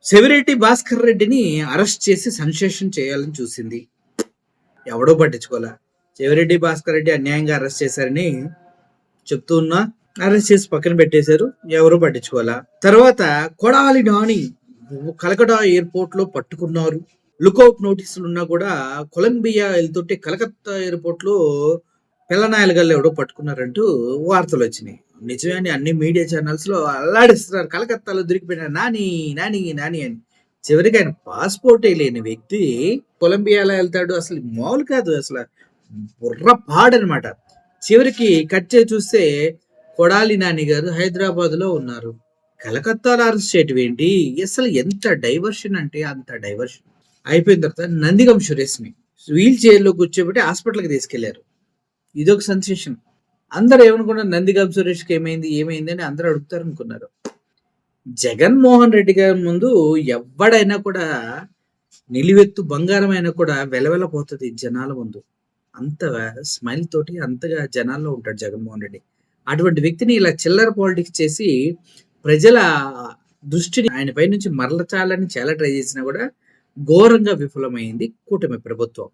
చెవిరెడ్డి భాస్కర్ రెడ్డిని అరెస్ట్ చేసి సెన్సేషన్ చేయాలని చూసింది. ఎవడో పట్టించుకోలే. చెవిరెడ్డి భాస్కర్ రెడ్డి అన్యాయంగా అరెస్ట్ చేశారని చెప్తూ ఉన్నా అరెస్ట్ చేసి పక్కన పెట్టేశారు. ఎవరు పట్టించుకోలే. తర్వాత కొడాలి నాని కలకటా ఎయిర్పోర్ట్ లో పట్టుకున్నారు. లుకౌట్ నోటీసులు ఉన్నా కూడా కొలంబియా వెళ్తుంటే కలకత్తా ఎయిర్పోర్ట్ లో పిల్లనాయలుగల్లు ఎవడో పట్టుకున్నారంటూ వార్తలు వచ్చినాయి. నిజమే అని అన్ని మీడియా ఛానల్స్ లో అల్లాడిస్తున్నారు. కలకత్తాలో దొరికిపోయిన నాని నాని నాని అని. చివరికి ఆయన పాస్పోర్టే లేని వ్యక్తి కొలంబియాలో వెళ్తాడు. అసలు మామూలు కాదు, అసలు బుర్ర పాడనమాట. చివరికి కట్ చేసి చూస్తే కొడాలి నాని గారు హైదరాబాద్ లో ఉన్నారు. కలకత్తాలో అరెస్ట్ చేయటం ఏంటి? అసలు ఎంత డైవర్షన్ అంటే అంత డైవర్షన్. అయిపోయిన తర్వాత నందిగం సురేష్ని వీల్ చైర్లో కూర్చోబెట్టి హాస్పిటల్కి తీసుకెళ్లారు. ఇదొక సెన్సేషన్. అందరూ ఏమనుకున్నారు, నందిగం సురేష్కి ఏమైంది ఏమైంది అని అందరూ అడుగుతారు అనుకున్నారు. జగన్మోహన్ రెడ్డి గారి ముందు ఎవడైనా కూడా నిలువెత్తు బంగారం అయినా కూడా వెలవెలపోతుంది జనాల ముందు. అంత స్మైల్ తోటి అంతగా జనాల్లో ఉంటాడు జగన్మోహన్ రెడ్డి. అటువంటి వ్యక్తిని ఇలా చిల్లర పాలిటిక్స్ చేసి ప్రజల దృష్టిని ఆయన పై నుంచి మరల్చాలని చాలా ట్రై చేసినా కూడా ఘోరంగా విఫలమైంది కూటమి ప్రభుత్వం.